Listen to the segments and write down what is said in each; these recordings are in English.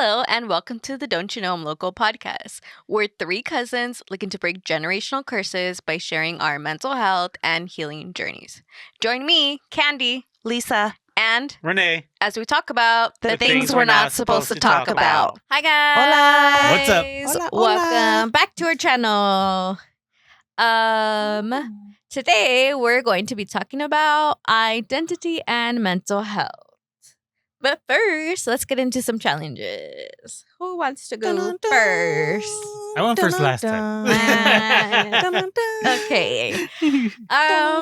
Hello, and welcome to the Don't You Know I'm Loco podcast. We're three cousins looking to break generational curses by sharing our mental health and healing journeys. Join me, Candy, Lisa, and Renee. as we talk about The things we're not supposed to talk about. Hi, guys. What's up? Hola, hola. Welcome back to our channel. Today we're going to be talking about identity and mental health. But first, let's get into some challenges. Who wants to go first? I went first last time. Okay.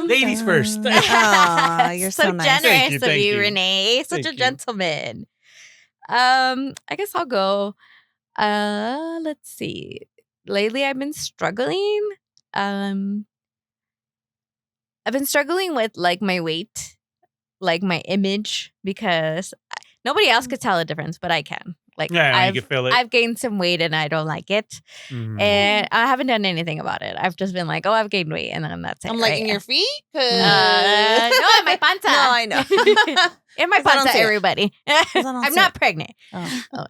Ladies first. Aw, you're so nice. Generous Thank of you. you, Renee. Such Thank a you. gentleman. I guess I'll go. Let's see. Lately, I've been struggling. I've been struggling with like my weight, like my image, because nobody else could tell the difference, but I can. Like, Yeah, you can feel it. I've gained some weight and I don't like it. Mhm. And I haven't done anything about it. I've just been like, oh, I've gained weight. And then that's it. I'm right? like in your feet? No, in my panza. No, I know. In my 'Cause I don't panza, see it. everybody. I don't I'm see not it. pregnant. Oh.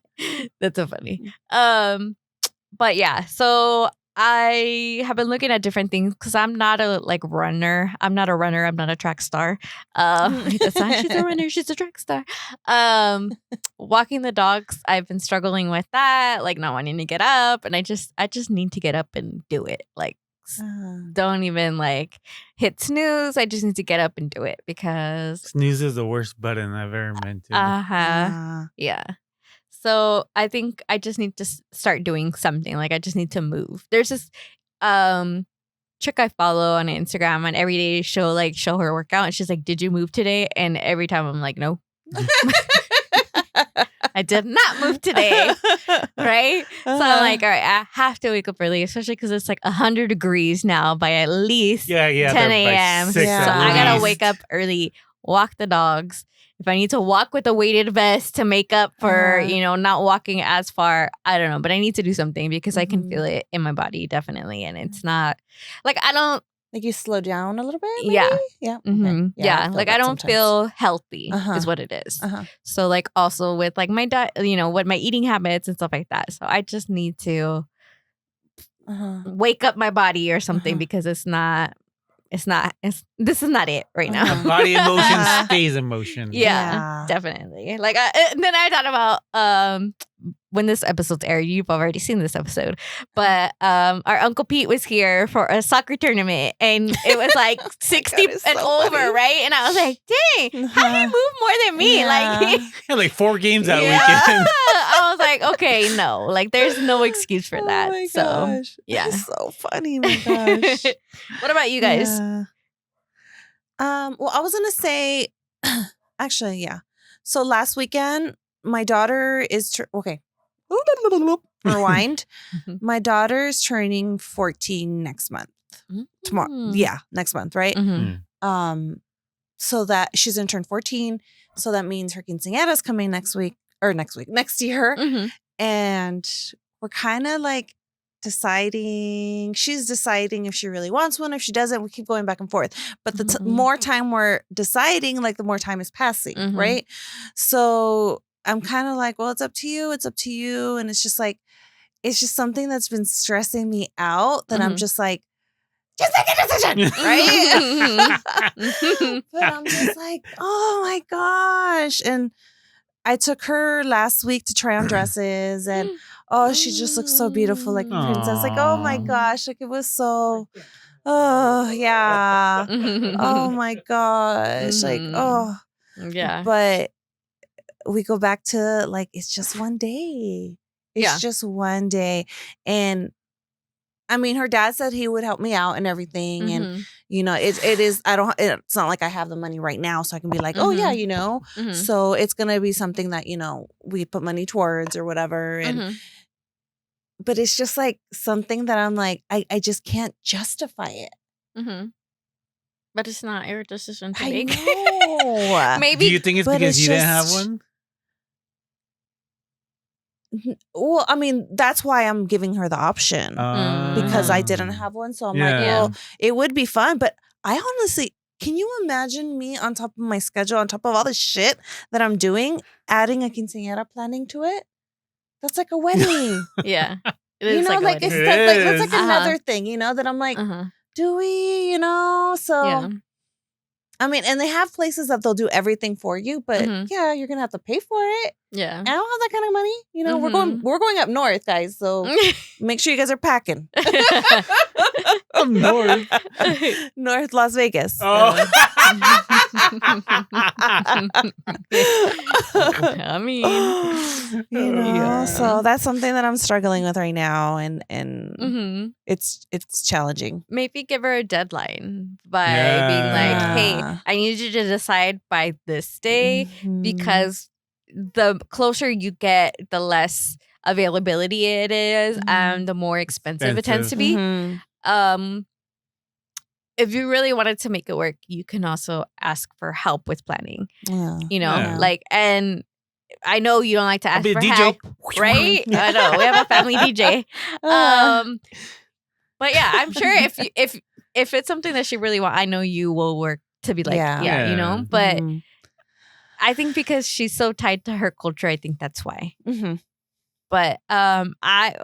That's so funny. But yeah, so I have been looking at different things because I'm not a runner. I'm not a runner. I'm not a track star. That's not, she's a runner. She's a track star. Walking the dogs, I've been struggling with that, like not wanting to get up, and I just need to get up and do it. Like, don't even like hit snooze. I just need to get up and do it because Snooze is the worst button I've ever meant to. yeah. So I think I just need to start doing something. Like, I just need to move. There's this chick I follow on Instagram, and every day show her workout, and she's like, "Did you move today?" And every time I'm like, "No." I did not move today, right? So I'm like, all right, I have to wake up early, especially because it's like 100 degrees now by at least Yeah, 10 they're by a.m. 6 So at I gotta least. wake up early, walk the dogs. If I need to walk with a weighted vest to make up for, not walking as far, I don't know. But I need to do something because I can feel it in my body, definitely. And it's not like I don't. Like you slow down a little bit? Maybe? Yeah. Yeah. Mhm. Okay. Yeah. feel Like that I don't sometimes. feel healthy Uh-huh. is what it is. Uh-huh. So like also with like my diet, what my eating habits and stuff like that. So I just need to Uh-huh. wake up my body or something Uh-huh. because this is not it right now. Uh-huh. Body in motion stays in motion. Yeah, Yeah. definitely. Like, and then I thought about when this episode's aired. You've already seen this episode, but our Uncle Pete was here for a soccer tournament, and it was like 60 God, it's and so over, funny. right? And I was like, dang, how do you Uh-huh. move more than me? Yeah. Like, Had like 4 games that yeah. weekend. I was like, okay, no, like, there's no excuse for that. Oh my So, gosh. yeah. That's so funny. My gosh. What about you guys? Yeah. Well, I was gonna say, actually, yeah. So last weekend, my daughter is okay. Rewind. My daughter is turning 14 next month. Tomorrow, Mm. yeah, next month, right? Mhm. So that she's gonna turn 14. So that means her quinceañera is coming next year, Mhm. and we're kind of like deciding. She's deciding if she really wants one. If she doesn't, we keep going back and forth. But the Mhm. more time we're deciding, like the more time is passing, Mhm. right? So I'm kind of like, well, it's up to you. It's up to you. And it's just like, it's just something that's been stressing me out that I'm Mhm. just like, just make a decision, right? But I'm just like, oh my gosh. And I took her last week to try on dresses, and she just looks so beautiful, like a princess. Like, oh my Aw. gosh, like it was so, oh yeah, oh my gosh, like Mhm. Yeah. But we go back to like it's just one day. It's Yeah. just one day, and I mean, her dad said he would help me out and everything, and Mhm. it is. It's not like I have the money right now, so I can be like, oh yeah, Mhm. So it's gonna be something that we put money towards or whatever, and Mhm. but it's just like something that I'm like, I just can't justify it. Mhm. But it's not your decision to I make. know. Maybe. Do you think it's but because it's you didn't have just- one? Well, I mean, that's why I'm giving her the option because I didn't have one. So I'm like, Yeah. well, it would be fun. But I honestly, can you imagine me on top of my schedule, on top of all the shit that I'm doing, adding a quinceañera planning to it? that's like a wedding. Yeah. It You is know, like a like wedding. it's It that's like is. another thing, you know, that I'm like, do we, you know? So Yeah. I mean, and they have places that they'll do everything for you, but yeah, you're gonna have to pay for it. Yeah. I don't have that kind of money. You know, we're going up north, guys. So make sure you guys are packing. Up north. North Las Vegas. Oh. I mean, you know, Yeah. so that's something that I'm struggling with right now, and it's challenging. maybe give her a deadline by being Yeah. like, hey, I need you to decide by this day because the closer you get, the less availability it is and the more expensive it tends to be. If you really wanted to make it work, you can also ask for help with planning. Yeah. You know, Yeah. like, and I know you don't like to I'll ask be a for DJ. help, right? I know we have a family DJ. But yeah, I'm sure if it's something that she really wants, I know you will work to be like, yeah, you know. But I think because she's so tied to her culture, I think that's why. But I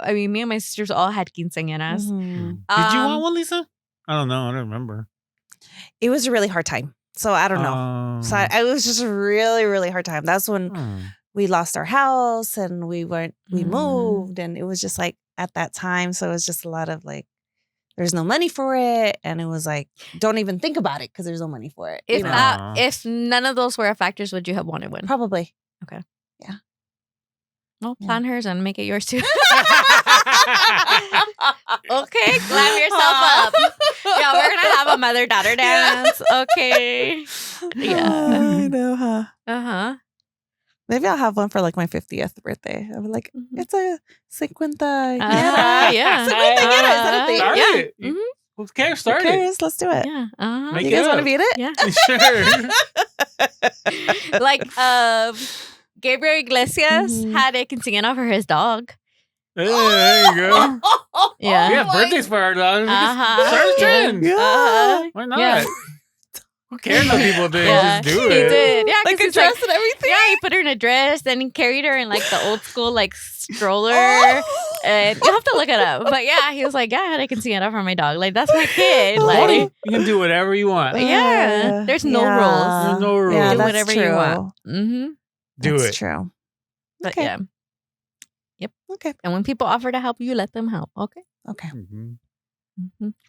mean, me and my sisters all had quinceañeras. Did you want one, Lisa? I don't know. I don't remember. It was a really hard time. So I don't know. So it was just a really, really hard time. That's when we lost our house and we moved, and it was just like at that time. So it was just a lot of like, there's no money for it, and it was like, don't even think about it because there's no money for it. If none of those were a factors, would you have wanted one? Probably. Okay. Yeah. Well, plan hers and make it yours too. Okay, glam yourself up. Yeah, we're gonna have a mother-daughter dance. Okay. Yeah. I know, huh? Uh-huh. Maybe I'll have one for like my 50th birthday. I'm like, it's a cinquenta. Yeah. Cinquentañera, is that a thing? Yeah. Who cares? Start Who it. cares? Let's do it. Yeah. You guys want to be in it? Yeah. Sure. Like Gabriel Iglesias had a quinceañera for his dog. Hey, there you go. Yeah. We have birthdays for our dogs. Uh-huh. Start a trend. Yeah. Why not? Yeah. Who cares what people think? Yeah, Just do he it. did. Yeah, Like a he's dress and everything? Yeah, he put her in a dress, then he carried her in like the old school like stroller. And you have to look it up. But yeah, he was like, yeah, I had a quinceañera for my dog. Like, that's my kid. Like, You can do whatever you want. yeah. There's no rules. There's no rules. Yeah, Do that's whatever true. you want. Mm-hmm. Do That's it. true. But Okay. yeah. Yep. Okay. And when people offer to help you, let them help. Okay. Okay. Mhm.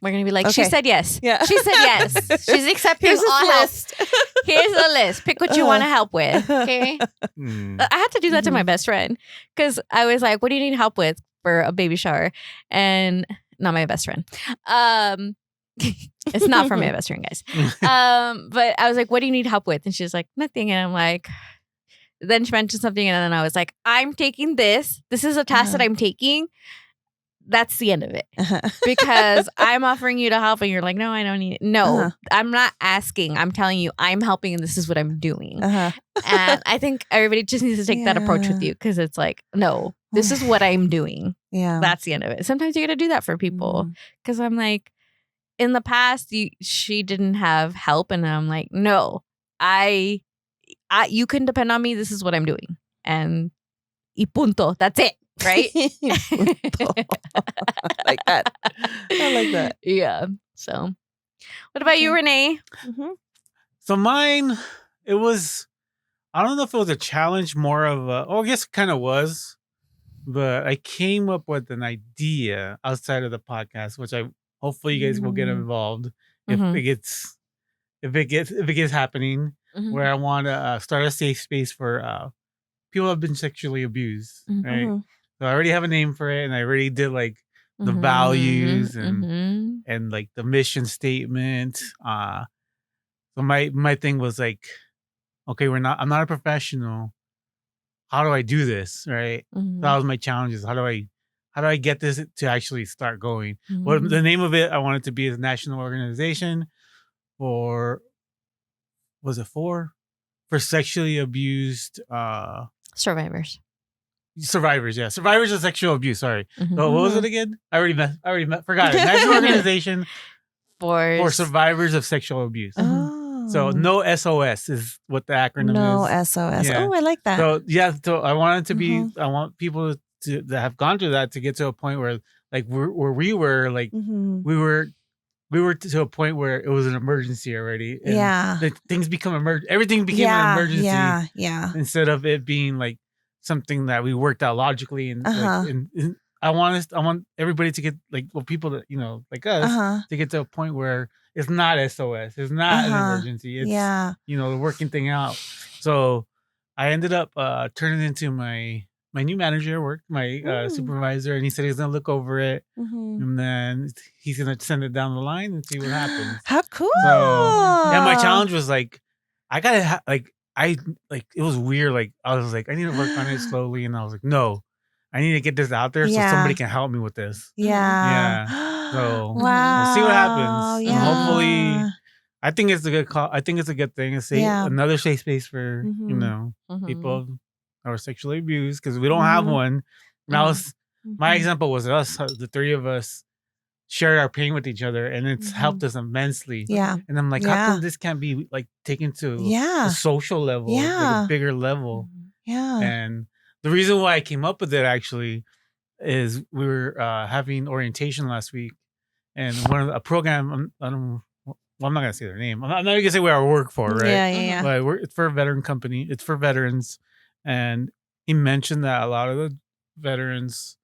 We're going to be like, she Okay. said yes. Yeah. She said yes. She's accepting Here's all this help. list. Here's the list. Pick what you want to help with. Okay. Mm. I had to do that to my best friend because I was like, what do you need help with for a baby shower? And not my best friend. It's not for my best friend, guys. But I was like, what do you need help with? And she's like, nothing. And I'm like, then she mentioned something. And then I was like, I'm taking this. This is a task that I'm taking. That's the end of it. Because I'm offering you to help and you're like, no, I don't need it. No, I'm not asking. I'm telling you, I'm helping and this is what I'm doing. And I think everybody just needs to take that approach with you because it's like, no, this is what I'm doing. Yeah. That's the end of it. Sometimes you got to do that for people because I'm like, in the past, she didn't have help. And I'm like, no, you can depend on me. This is what I'm doing. And y punto. That's it. Right? Like that. I like that. Yeah. So, what about you, Renee? So mine, it was, I don't know if it was a challenge, more of a, I guess it kind of was, but I came up with an idea outside of the podcast, which hopefully you guys will get involved if it gets happening, where I want to start a safe space for people who have been sexually abused, right? So I already have a name for it, and I already did like the values and like the mission statement. So my thing was like, okay, I'm not a professional. How do I do this? Right. So that was my challenges. How do I get this to actually start going? Well, the name of it, I want it to be a national organization for sexually abused Survivors. Survivors of sexual abuse. Sorry. So what was it again? I already forgot it. National organization for survivors of sexual abuse. So no SOS is what the acronym is. No SOS. Yeah. Oh, I like that. So yeah, so I want it to be. I want people that have gone through that to get to a point where like where we were like Mhm. we were to a point where it was an emergency already, and Yeah. like things become everything became an Yeah. emergency Yeah. instead of it being like something that we worked out logically and like Uh-huh. and I want everybody to get like people that like us Uh-huh. to get to a point where it's not SOS, it's not an Uh-huh. emergency, it's Yeah. working thing out. So I ended up turning into my new manager at work, my supervisor, and he said he's gonna look over it, Mhm. and then he's gonna send it down the line and see what happens. How cool. So yeah, my challenge was like, I gotta it was weird. Like I was like, I need to work on it slowly, and I was like, no, I need to get this out there so somebody can help me with this. Yeah. Yeah. So Wow. we'll see what happens. Yeah. Hopefully, I think it's a good call. I think it's a good thing. It's another safe space for people who are sexually abused because we don't have one. Now, my example was us, the three of us shared our pain with each other, and it's helped us immensely. Yeah. And I'm like, how come this can't be like taken to a social level, like a bigger level? Yeah. And the reason why I came up with it actually is we were having orientation last week, and one of a program. I'm not gonna say their name. I'm not gonna say where I work for, right? Yeah. But it's for a veteran company. It's for veterans, and he mentioned that a lot of the veterans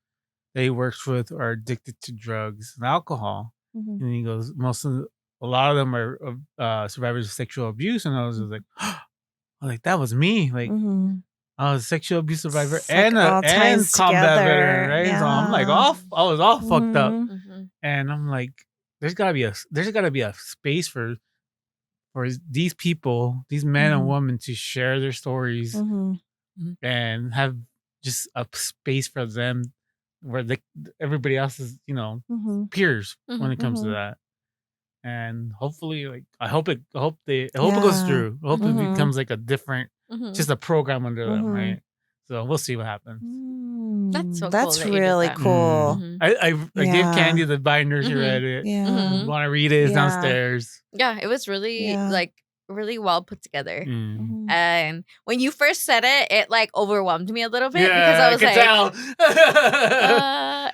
that he works with are addicted to drugs and alcohol. And he goes, a lot of them are survivors of sexual abuse. And I was just like, that was me. Like I was a sexual abuse survivor It's like all and ties combat together. veteran, right? So I'm like I was all fucked up. Mm-hmm. And I'm like, there's gotta be a space for these people, these men and women to share their stories and have just a space for them where everybody else is, peers when it comes to that. And hopefully, like I hope it goes through. I hope it becomes like a different, just a program under them, right? So we'll see what happens. That's so That's cool really cool. I gave Candy the binder. She read it. Yeah. Want to read it? It's downstairs. Yeah, it was really really well put together. Mm. And when you first said it, it like overwhelmed me a little bit Yeah, because I was like, tell.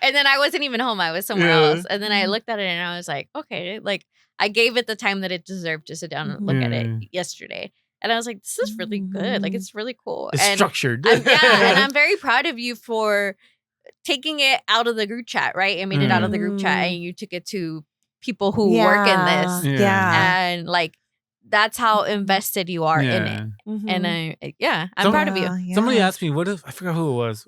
and then I wasn't even home. I was somewhere else. And then I looked at it and I was like, okay, like I gave it the time that it deserved to sit down and look at it yesterday. And I was like, this is really good. Like, it's really cool. It's structured. And I'm very proud of you for taking it out of the group chat, right? And made it out of the group chat and you took it to people who work in this. Yeah. And like, that's how invested you are in it. And I'm proud of you. Somebody asked me, what if, I forgot who it was,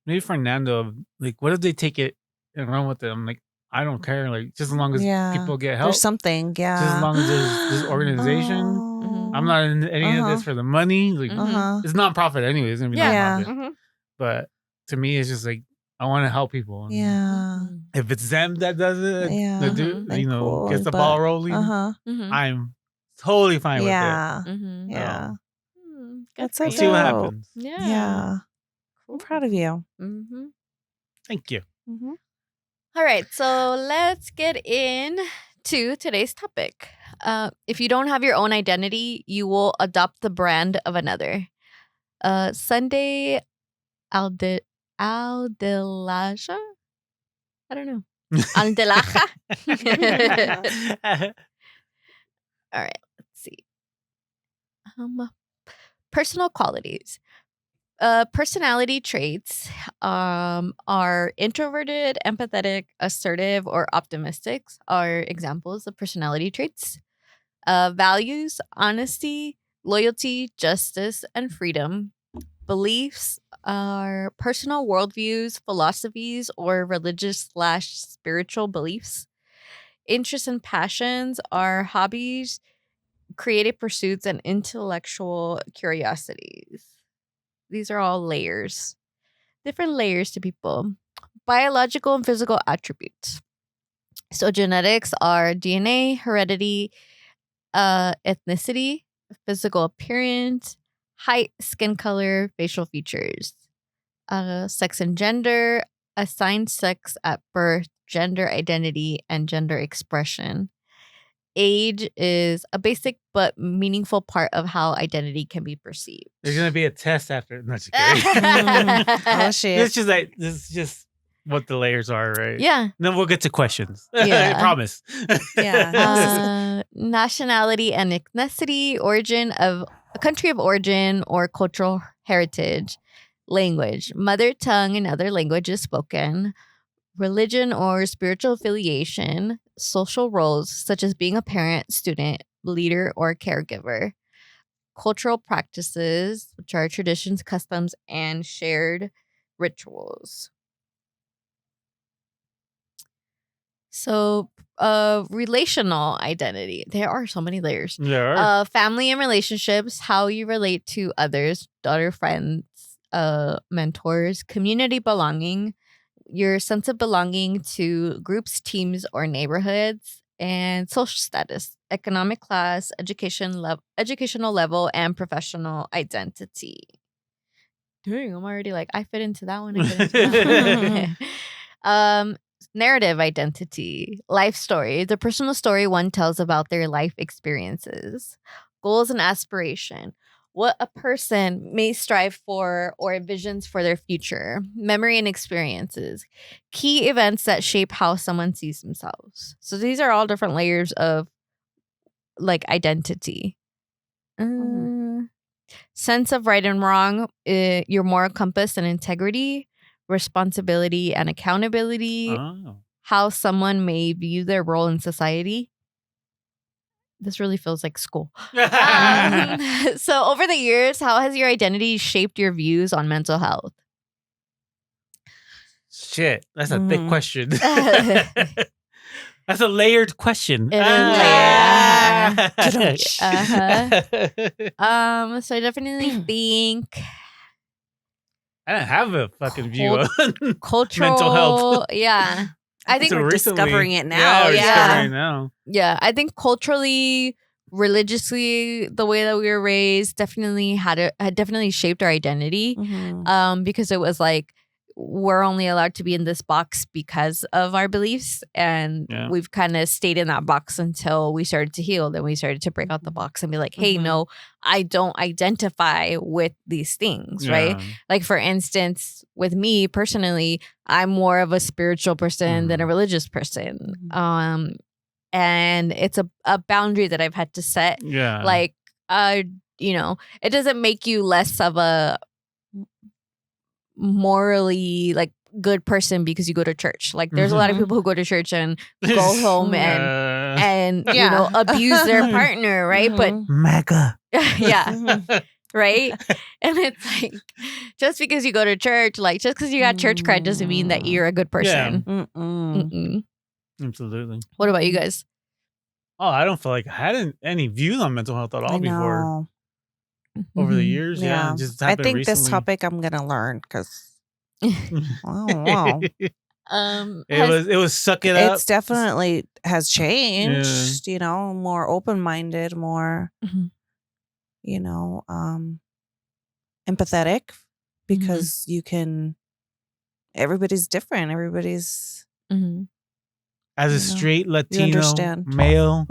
maybe Fernando, like, what if they take it and run with it? I'm like, I don't care. Like, just as long as people get help. There's something. Yeah. Just as long as there's this organization. I'm not in any of this for the money. Like, it's nonprofit anyway. It's going to be nonprofit. But to me, it's just like, I want to help people. And if it's them that does it, that gets the ball rolling, I'm totally fine with it. Yeah. That's so We'll see what happens. Yeah. I'm proud of you. Thank you. All right, so let's get into today's topic. If you don't have your own identity, you will adopt the brand of another. Sunday Aldelaja? I don't know. Aldelaja? All right, let's see. Personal qualities. Personality traits are introverted, empathetic, assertive, or optimistic are examples of personality traits. Values, honesty, loyalty, justice, and freedom. Beliefs are personal worldviews, philosophies, or religious/spiritual beliefs. Interests and passions are hobbies, creative pursuits, and intellectual curiosities. These are all layers, different layers to people. Biological and physical attributes. So genetics are DNA, heredity, ethnicity, physical appearance, height, skin color, facial features. Sex and gender, assigned sex at birth, gender identity, and gender expression. age is a basic but meaningful part of how identity can be perceived. There's gonna be a test after. No, just kidding. Oh shit. This is just what the layers are, right? Yeah. Then we'll get to questions. Yeah. I promise. Yeah. Nationality and ethnicity, origin of a country of origin or cultural heritage, language, mother tongue and other languages spoken, religion or spiritual affiliation, social roles such as being a parent, student, leader, or caregiver, cultural practices, which are traditions, customs, and shared rituals. So, relational identity. There are so many layers. There are. Family and relationships, how you relate to others, daughter, friends, mentors, community belonging, your sense of belonging to groups, teams, or neighborhoods, and social status, economic class, educational level, and professional identity. Dang, I'm already like, I fit into that one. I fit into that one. Narrative identity, life story, the personal story one tells about their life experiences, goals and aspiration, what a person may strive for or visions for their future, memory and experiences, key events that shape how someone sees themselves. So these are all different layers of like identity. Sense of right and wrong, your moral compass and integrity, responsibility and accountability, how someone may view their role in society. This really feels like school. So over the years, how has your identity shaped your views on mental health? Shit, that's a thick question. That's a layered question. It is layered. So I definitely think I didn't have a fucking view on cultural mental health. Yeah. I think we're discovering it now. Yeah, discovering it now. Yeah, I think culturally, religiously, the way that we were raised definitely had definitely shaped our identity. Because it was like we're only allowed to be in this box because of our beliefs, and we've kind of stayed in that box until we started to heal. Then we started to break out the box and be like, hey, no, I don't identify with these things, right? Like, for instance, with me personally, I'm more of a spiritual person than a religious person. And it's a boundary that I've had to set. Like, you know, it doesn't make you less of a morally like good person because you go to church. Like, there's a lot of people who go to church and go home and you know, abuse their partner, right? But mega. Right? And it's like, just because you go to church, like, just because you got church cred doesn't mean that you're a good person. Absolutely. What about you guys? Oh, I don't feel like I had any views on mental health at all before. Over the years, just I think recently. this topic I'm gonna learn because wow. It was suck it up. It's definitely has changed. You know, more open minded, more you know, empathetic, because you can. Everybody's different. Everybody's. As a straight Latino male,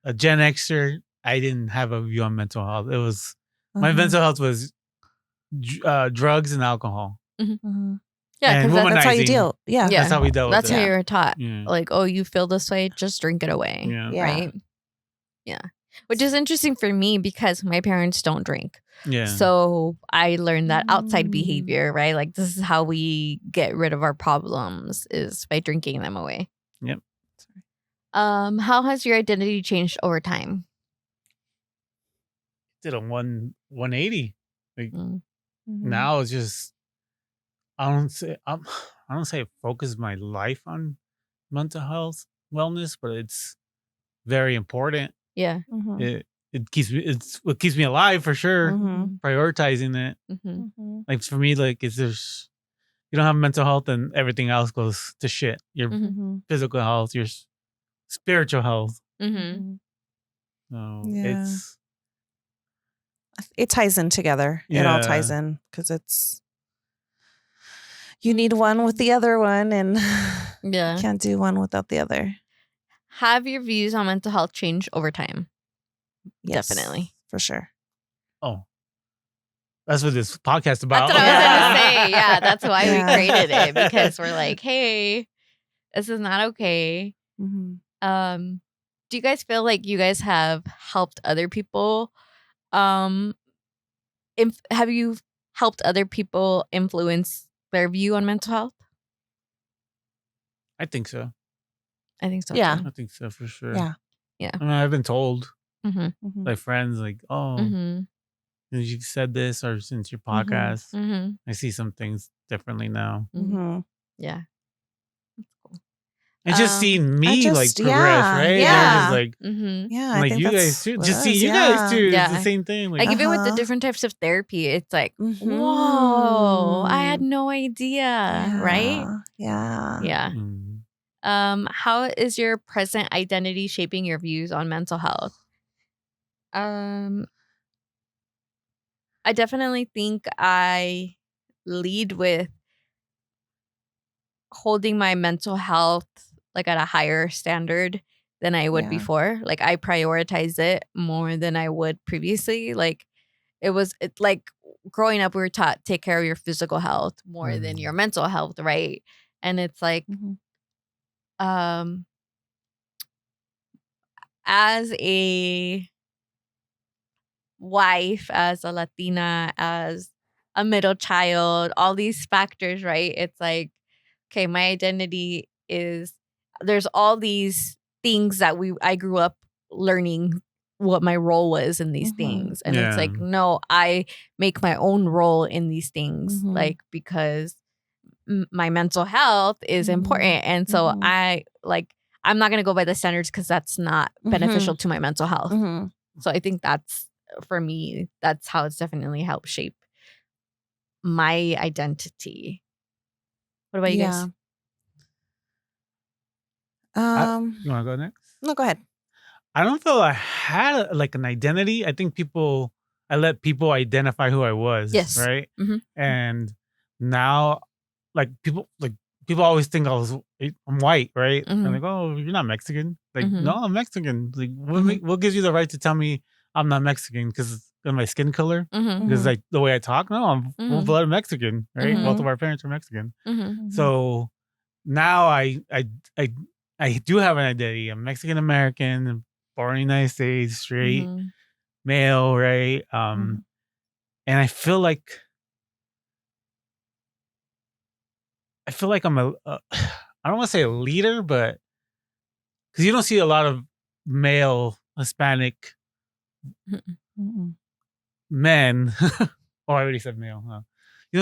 a Gen Xer, I didn't have a view on mental health. It was my mental health was drugs and alcohol. Yeah, because that's how you deal. Yeah, that's how we dealt with it. That's how you're taught. Like, oh, you feel this way, just drink it away. Right? Yeah. Which is interesting for me because my parents don't drink. So I learned that outside behavior, right? Like, this is how we get rid of our problems, is by drinking them away. How has your identity changed over time? Did a 180. Like, now it's just I don't say I focus my life on mental health, wellness, but it's very important. Yeah. It keeps what keeps me alive for sure. Prioritizing it. Like, for me, like, you don't have mental health and everything else goes to shit. Your physical health, your spiritual health. So it ties in together. It all ties in because you need one with the other one, and you can't do one without the other. Have your views on mental health changed over time? Yes, Definitely. for sure. Oh, that's what this podcast about. That's what I was Yeah. going to say. Yeah, that's why Yeah. we created it, because we're like, hey, this is not okay. Mm-hmm. Do you guys feel like you guys have helped other people? Have you helped other people influence their view on mental health? I think so. I think so. Yeah. Too. I think so for sure. Yeah. Yeah. I mean, I've been told Mm-hmm. Mm-hmm. by friends like, "Oh, Mm-hmm. since you said this, or since your Mhm. podcast, Mm-hmm. I see some things differently now." Mm-hmm. Yeah. That's cool. And just seeing me just- like progress, yeah, right? They're yeah. just like, Mm-hmm. Yeah, I'm I like think you that's guys too. what Just it see is, you guys too. Yeah. It's the same thing. Like even with the Uh-huh. different types of therapy, it's like, Mhm. whoa, I had no idea, right? Yeah. Yeah. Mm. How is your present identity shaping your views on mental health? I definitely think I lead with holding my mental health like at a higher standard than I would Yeah. before. Like I prioritize it more than I would previously. Like like growing up, we were taught take care of your physical health more than your mental health, right? And it's like, Mhm. As a wife, as a Latina, as a middle child, all these factors, right? It's like, okay, my identity is, there's all these things that I grew up learning what my role was in these Mhm. things. And it's Yeah. like, no, I make my own role in these things, Mhm. like, because my mental health is Mhm. important. And so Mhm. I'm not going to go by the standards because that's not beneficial to my mental health. Mhm. So I think that's, for me, that's how it's definitely helped shape my identity. What about you guys? Yeah. You want to go next? No, go ahead. I don't feel I had like an identity. I think I let people identify who I was. Yes. Right. Mhm. And now, people always think I'm white, right? Mhm. I'm like, oh, you're not Mexican. Like, Mhm. no, I'm Mexican. Like, Mhm. what gives you the right to tell me I'm not Mexican because of my skin color? Mhm. Because Mhm. like the way I talk? No, I'm full Mhm. blood Mexican, right? Mhm. Both of our parents are Mexican. Mhm. So now I do have an identity. I'm Mexican American, born in the United States, straight Mhm. male, right? Mhm. And I feel like I'm I don't want to say a leader, but because you don't see a lot of male Hispanic Mhm. men. Oh, I already said male, huh? You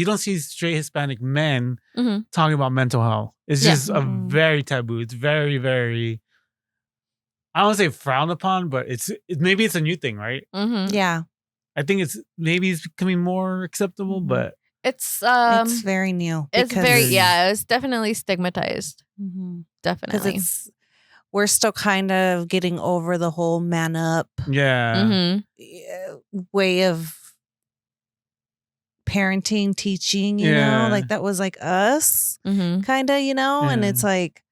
don't see straight Hispanic men Mhm. talking about mental health. It's Yeah. just a Mhm. very taboo. It's very, very, I don't want to say frowned upon, but maybe it's a new thing, right? Mhm. Yeah. I think it's becoming more acceptable, Mhm. but It's It's very new. it's because- very, yeah, it's definitely stigmatized. Mhm. Definitely. Because we're still kind of getting over the whole man up yeah. Mhm. way of parenting, teaching, you know, Yeah. like that was like us Mhm. kind of, and Yeah. it's like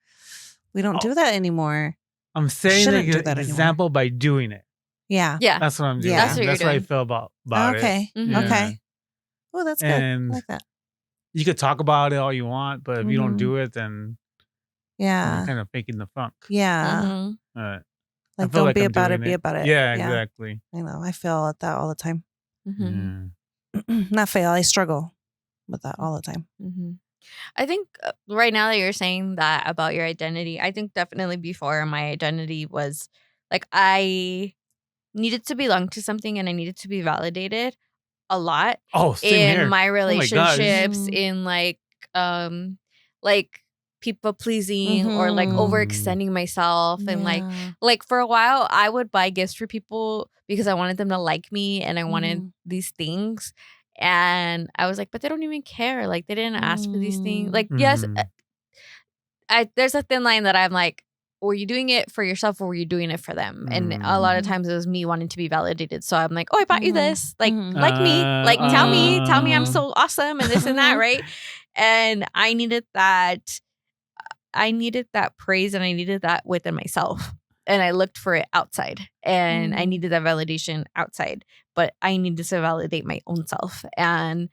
we don't do that anymore. I'm saying Shouldn't like do an that anymore. example by doing it. Yeah. Yeah. That's what I'm doing. Yeah. That's what you're That's what I doing. feel about Okay. it. Mhm. Yeah. Okay. Oh, that's good. And I like that. you could talk about it all you want, but if you don't Mhm. do it, then Yeah. you're kind of faking the funk. Yeah. Mhm. I Like, feel don't like be I'm about it, doing be about it. Yeah, exactly. I know. I fail at that all the time. Mhm. Yeah. Not fail. I struggle with that all the time. Mhm. I think right now that you're saying that about your identity, I think definitely before my identity was like I needed to belong to something and I needed to be validated a lot Oh, same in here. my Oh my gosh. relationships, Mhm. in like people pleasing or like Mhm. overextending myself. And like for a while I would buy gifts for people because I wanted them to like me and I wanted Mhm. these things. And I was like, but they don't even care. Like they didn't ask for these things. Like, yes, Mhm. there's a thin line that I'm like, were you doing it for yourself or were you doing it for them? And a lot of Mhm. times it was me wanting to be validated. So I'm like, oh, I bought you Mhm. this. Like, Mhm. like me. Like, tell me I'm uh, so awesome and this and that, Mhm. right? And I needed that. I needed that praise and I needed that within myself. And I looked for it outside, and I needed that validation outside, but I needed to validate my own self. And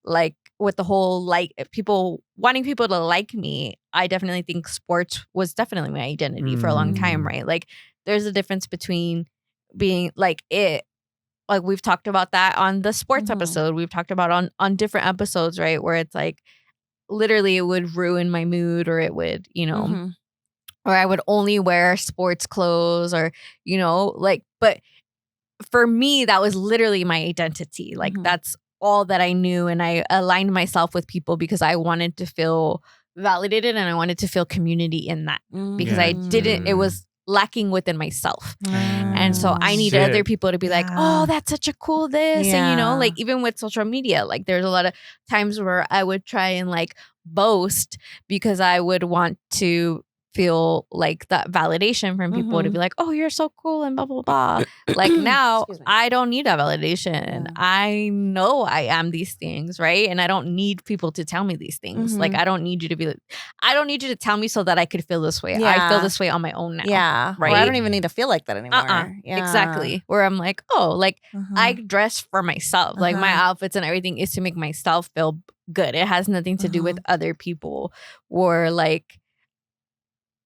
like with the whole people wanting people to like me, I definitely think sports was definitely my identity for a long time, right? Like there's a difference between being like we've talked about that on the sports episode. We've talked about on different episodes, right? Where it's like literally it would ruin my mood, or it would, or I would only wear sports clothes, or, but for me, that was literally my identity. Like that's all that I knew. And I aligned myself with people because I wanted to feel validated and I wanted to feel community in that, because it was lacking within myself. And so I needed other people to be like, oh, that's such a cool this. And, like even with social media, like there's a lot of times where I would try and like boast because I would want to feel like that validation from people to be like, oh, you're so cool and blah, blah, blah. Like now I don't need that validation. I know I am these things, right? And I don't need people to tell me these things. Like I don't need you to be like, I don't need you to tell me so that I could feel this way. I feel this way on my own now. Yeah. Right. Or I don't even need to feel like that anymore. Yeah. Exactly. Where I'm like, oh, like I dress for myself. Like my outfits and everything is to make myself feel good. It has nothing to do with other people, or like,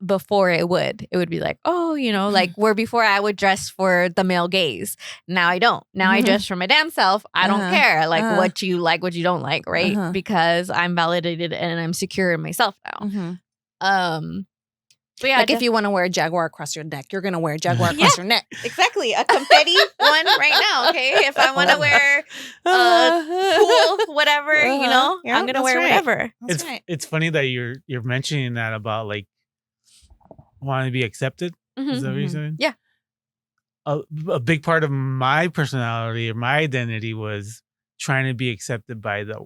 before it would be like, oh, like where before I would dress for the male gaze. Now I don't. Now I dress for my damn self. I don't care like what you like, what you don't like, right? Because I'm validated and I'm secure in myself now. But yeah, like if you want to wear a Jaguar across your neck, you're gonna wear a Jaguar across your neck. Exactly, a confetti one right now. Okay, if I want to wear cool whatever, I'm gonna wear whatever. It's funny that you're mentioning that about like wanting to be accepted. Is that what you're saying? Yeah. A big part of my personality or my identity was trying to be accepted by the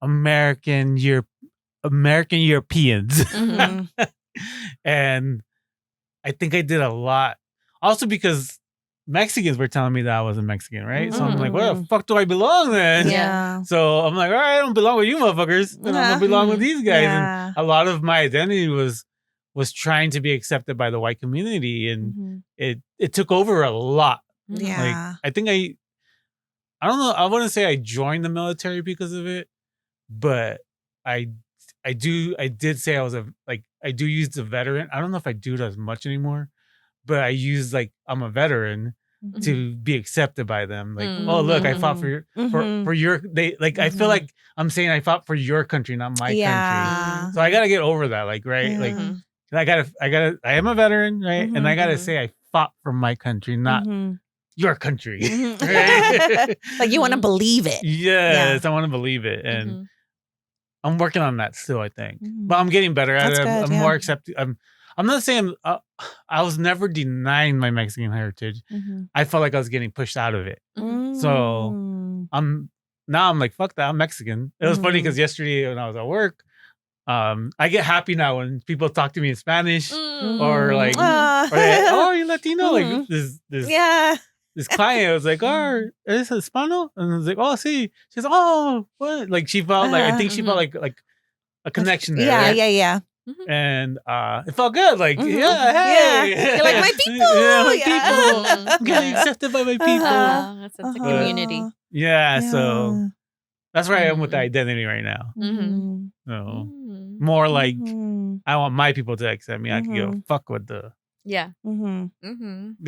American Europeans. And I think I did a lot. Also because Mexicans were telling me that I wasn't Mexican, right? So I'm like, where the fuck do I belong then? Yeah. So I'm like, all right, I don't belong with you motherfuckers. And I'm gonna belong with these guys. And a lot of my identity was trying to be accepted by the white community, and it took over a lot. Yeah. Like I think I don't know, I wouldn't say I joined the military because of it, but I did say I do use the veteran. I don't know if I do it as much anymore, but I use like I'm a veteran to be accepted by them. Like, oh look, I fought for your I feel like I'm saying I fought for your country, not my country. So I gotta get over that, like, right? Like I am a veteran, right? And I gotta say I fought for my country, not your country. Right? Like you want to believe it. Yes, I want to believe it. And I'm working on that still, I think. But I'm getting better at it. I'm more accepting. I'm not saying I was never denying my Mexican heritage. I felt like I was getting pushed out of it. So I'm like, fuck that, I'm Mexican. It was funny because yesterday when I was at work, I get happy now when people talk to me in Spanish or like, oh, you're Latino. Like this client was like, oh, ¿eres hispano? And I was like, oh, sí. She's like, oh, what? Like she felt like, I think she felt like a connection there. Yeah. And it felt good. Like, hey. You're like, my people. Yeah, my people. I'm getting accepted by my people. That's a community. Yeah, so that's where I am with the identity right now. So more like I want my people to accept me. I can give a fuck what they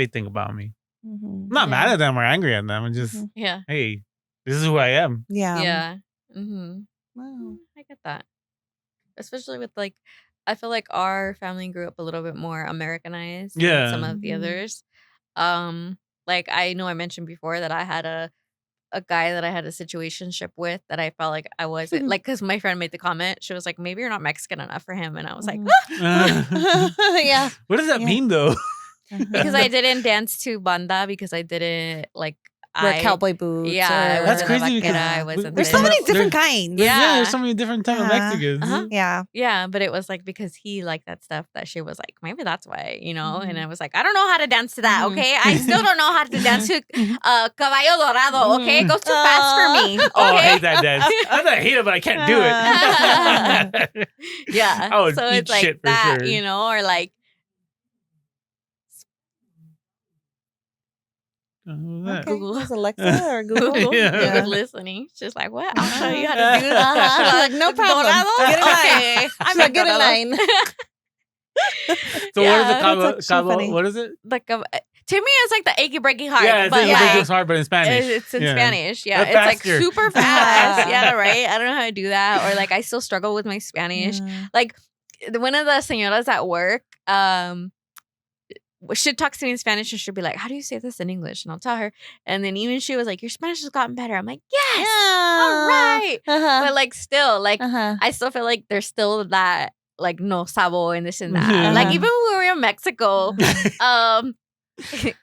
think about me. I'm not mad at them or angry at them. I'm just, hey, this is who I am. Yeah. Wow. I get that. Especially with like, I feel like our family grew up a little bit more Americanized than some of the others. Like I know I mentioned before that I had a guy that I had a situationship with that I felt like I wasn't like, because my friend made the comment, she was like, maybe you're not Mexican enough for him, and I was like, yeah. What does that mean though? Because I didn't dance to banda, because I didn't like, wear cowboy boots. Yeah, or, That's in crazy a because vaquera, I wasn't there's there. so many different kinds. Yeah. there's so many different type of Mexicans. Yeah. Yeah, but it was like because he liked that stuff that she was like, maybe that's why, you know? And Mhm. I was like, I don't know how to dance to that, Mhm. okay? I still don't know how to dance to Caballo Dorado, okay? It goes too fast for me. Okay? Oh, I hate that dance. I hate it, but I can't do it. Yeah. I would So eat it's like shit for that, sure. you know, or like That? Okay. Google. Was Alexa or Google? Google. Yeah. Google's listening. She's like, what? I'll show you how to do that. She's like, no problem. Dorado? Get in line. Okay. She's like, get in Dorado. line. So Yeah, what is the that's cabo? actually funny. What is it? Like to me, it's like the achy breaky heart. Yeah, it's but like like, it's hard, but in Spanish. It's in Yeah. Spanish. Yeah. That's It's like faster. super fast. Yeah. Yeah, right. I don't know how to do that. Or like I still struggle with my Spanish. Like one of the señoras at work, she'd talk to me in Spanish and she'd be like, how do you say this in English? And I'll tell her. And then even she was like, your Spanish has gotten better. I'm like, yes. All right. But like still, like I still feel like there's still that like no sabo and this and that. Like even when we were in Mexico,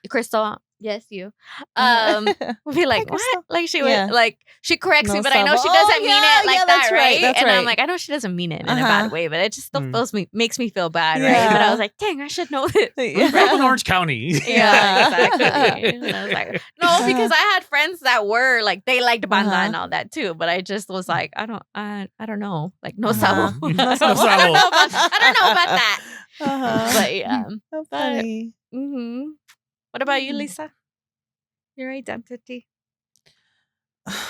Crystal, yes, you. We'll be like, Hi, what? Crystal. Like she Yeah. would like she corrects No me, but I know sabo. she doesn't Oh, mean yeah, it like yeah, that, that's right, that's and I'm right. like, I know she doesn't mean it in a Uh-huh. bad way, but it just still makes me feel bad, right? Yeah. But I was like, dang, I should know this. We grew up in Orange County. Yeah, exactly. And I was like, no, because I had friends that were like they liked banda Uh-huh. and all that too, but I just was like, I don't know, like no Uh-huh. sabo. No sabo. I don't know about that. Uh-huh. But yeah. So funny. What about you, Lisa? Your identity.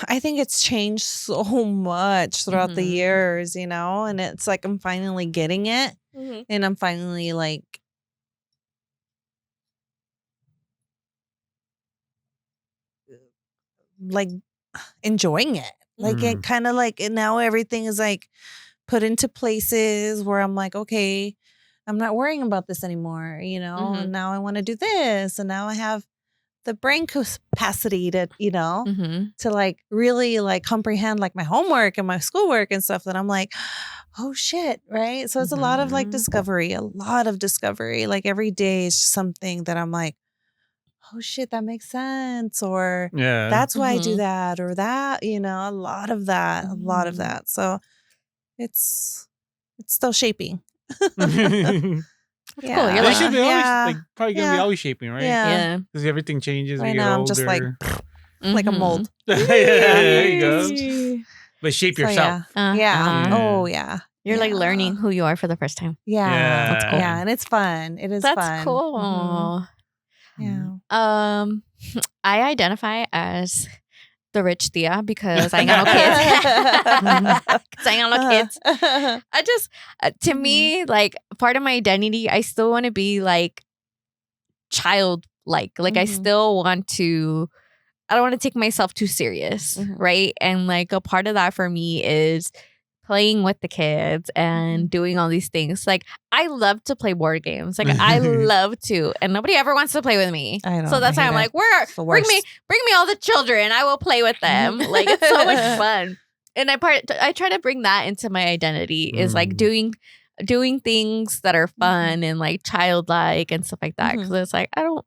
I think it's changed so much throughout the Mhm. years, you know, and it's like I'm finally getting it, and I'm finally like enjoying it. Like it kind of like and now everything is like put into places where I'm like, okay, I'm not worrying about this anymore, you know. And now I want to do this, and now I have the brain capacity to, you know, to like really like comprehend like my homework and my schoolwork and stuff. That I'm like, oh shit, right? So it's a lot of like discovery, Like every day is something that I'm like, oh shit, that makes sense, or Yeah. that's why I do that, or that, you know, a lot of that. So it's still shaping. That's cool. You're They like, should be always yeah. like probably gonna be Yeah. always shaping, right? Yeah. Because everything changes. Right We get now, I'm older. just like like a mold. Yeah, there you go. But shape So, yourself. yeah. Yeah. Oh yeah. You're like Yeah. learning who you are for the first time. Yeah. Yeah. That's cool. Yeah, and it's fun. It is That's fun. cool. Mhm. Yeah. I identify as the rich tia because I ain't got no kids. 'Cause I ain't got no kids. I just, to me, like part of my identity, I still want to be like childlike. Like I still want to, I don't want to take myself too serious, right? And like a part of that for me is playing with the kids and doing all these things. Like I love to play board games. Like I love to, and nobody ever wants to play with me. I know, So that's I why I'm hate like, it. It's the bring worst. me all the children. I will play with them. Like it's so much fun. And I try to bring that into my identity is like doing things that are fun and like childlike and stuff like that. Because it's like I don't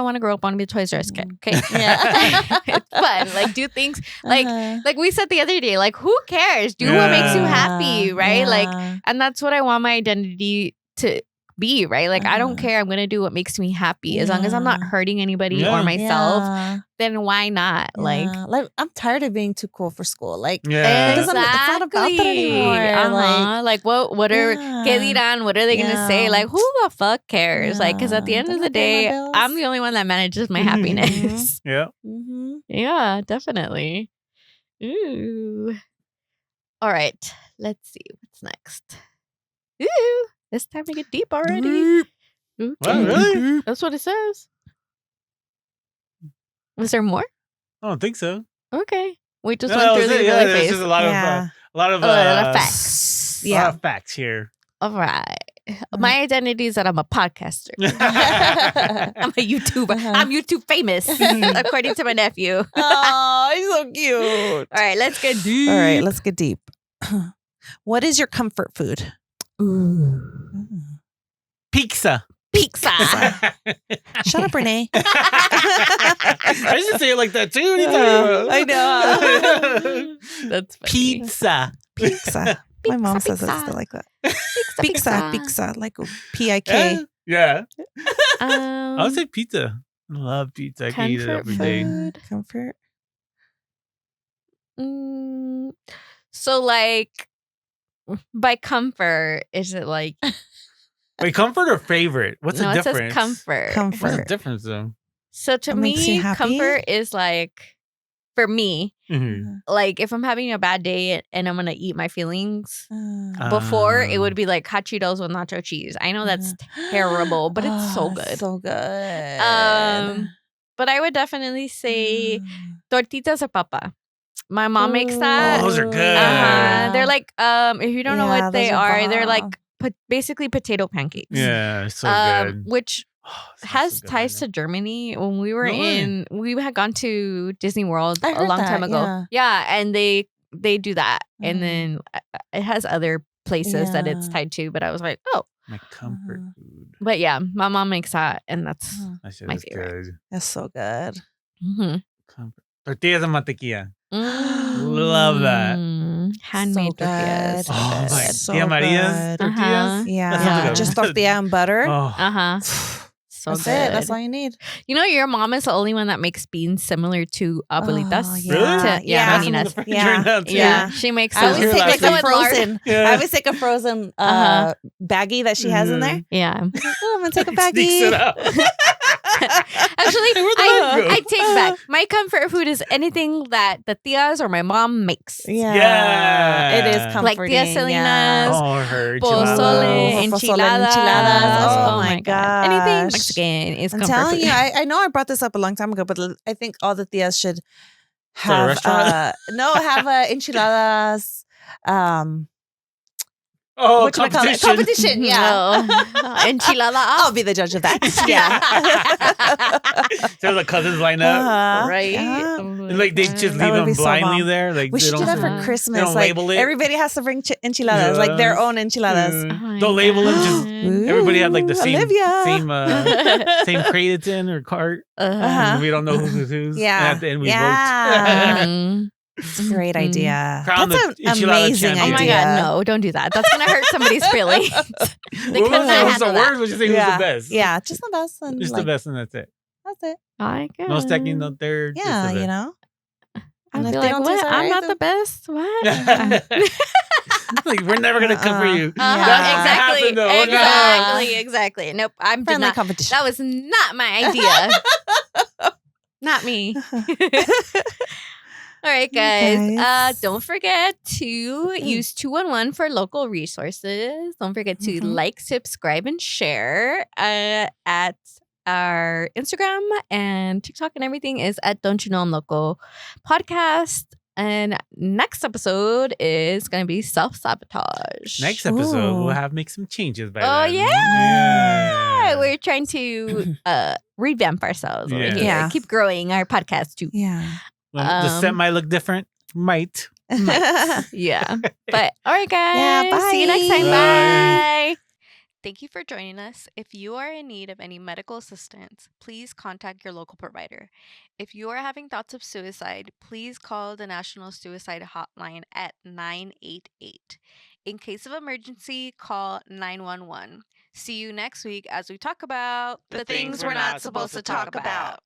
want to grow up on be a Toys R Us kid. Okay, Yeah. it's fun. Like do things like we said the other day. Like who cares? Do what makes you happy, right? Like, and that's what I want my identity to be, right? Like I don't care. I'm gonna do what makes me happy as long as I'm not hurting anybody or myself. Yeah. Then why not? Like I'm tired of being too cool for school. Like Yeah. it's not about that anymore. Like what are ¿Qué dirán? What are they gonna say? Yeah. Like who the fuck cares? Like because at the Yeah. end of Don't the I pay my day, bills? I'm the only one that manages my happiness. Yeah. Yeah, definitely. Ooh. All right. Let's see what's next. Ooh, it's time to get deep already. Okay. Wow, really? That's what it says. Was there more? I don't think so. Okay. We just No, went through the yeah, really there's phase. just a lot of facts. a lot of facts here. All right. My identity is that I'm a podcaster. I'm a YouTuber. I'm YouTube famous, according to my nephew. Oh, he's so cute. All right, let's get deep. All right, let's get deep. What is your comfort food? Pizza. Pizza. Shut up, Rene. I used to say it like that too. What are you I talking about? That's funny. Pizza. Pizza. My mom says pizza. it's still like that. Pizza. Pizza, like P-I-K. Yeah. I would Um, say pizza. I love pizza. I can eat it comfort every day. food. Comfort. So like by comfort, is it like Wait, comfort or favorite? What's no? the It says difference? comfort. What's the Comfort. difference though? So to What makes you me, happy? comfort is like for me, Mhm. like if I'm having a bad day and I'm gonna eat my feelings. Uh, Before it would be like hot Cheetos with nacho cheese. I know that's terrible, but it's so good. So good. But I would definitely say tortitas de papa. My mom makes Oh, that. those are good. They're like if you don't know Yeah, what they those are are, they're like bomb. basically potato pancakes. Yeah, so good. Which Oh, sounds has so good ties right to Germany. When we were No way. we had gone to Disney World I a heard long time that, ago. Yeah, and they do that, and then it has other places that it's Yeah. tied to. But I was like, oh, now. My comfort food. but yeah, my mom makes that, and that's That shit my is favorite. good. That's so good. Comfort. Tortillas de mantequilla. Love that. Handmade So tortillas. good. Oh my, So Tia Maria's good. tortillas. Yeah. That sounds like a- Just tortilla and butter. Oh, So That's good. it. That's all you need. You know, your mom is the only one that makes beans similar to abuelitas. Oh, Really? yeah. Yeah, Yeah. That's in the Maninas. fridge Yeah. right now, too. Yeah, she makes I those. always Here take last like a week. frozen. Yeah. I always take a frozen baggie that she has in there. Yeah. Oh, I'm gonna take a Sneaks baggie. it out. Actually, Hey, where'd the bag go? I take back. My comfort food is anything that the tias or my mom makes. Yeah. Yeah. It is Like comforting. Tia Selena's, Oh, her pozole, enchiladas. enchiladas. Oh, Oh my my god. Anything gosh. Mexican is I'm comfort telling food. you, I know I brought this up a long time ago, but I think all the tias should Start a have restaurant? have enchiladas. Oh, Whatchamacallit? competition. Competition, yeah. Oh, enchilada I'll off. be the judge of that. Yeah. So the cousins line up. Right? Yeah. Oh my And like they just God. That leave would be them so blindly bomb. there. Like We they should do don't, that Uh-huh. for they Christmas. don't Like label it. everybody has to bring enchiladas, like their Yes. own enchiladas. Oh my Don't label them. Just God. everybody had like the same Olivia. same crate it's in or cart. Uh-huh. And we don't know who's whose. Yeah. And at the end we Yeah. Mhm. It's a great Mhm. idea. Crown That's the an enchilada amazing champion. Oh my idea. god, no, don't do that. That's gonna hurt somebody's feelings. They What cannot was the handle that. worst? Would you say who's Yeah. the best? Yeah, just the best. And Just like, the best and that's it. That's it. I guess. No second, no third. just Yeah, the you know. I'd And be if they like, don't what? taste all I'm right, not then- the best. What? best. Like, we're never gonna cook for you. Yeah. That's Exactly. happened, though. Exactly. Exactly. Nope. I'm Friendly not. competition. That was not my idea. Not me. All right, guys. guys. Don't forget to use 211 for local resources. Don't forget to Mhm. like, subscribe, and share at our Instagram and TikTok, and everything is at Don't You Know I'm Loco podcast. And next episode is going to be self-sabotage. Next episode, Ooh. we'll have make some changes by Oh, then. yeah. We're trying to revamp ourselves over Yeah. here. Yeah. Keep growing our podcast too. Yeah. Well, the set Um, might look different. Might. Yeah. But all right, guys. Yeah, See you next time. Bye. Bye. Thank you for joining us. If you are in need of any medical assistance, please contact your local provider. If you are having thoughts of suicide, please call the National Suicide Hotline at 988. In case of emergency, call 911. See you next week as we talk about The things we're not supposed to talk about.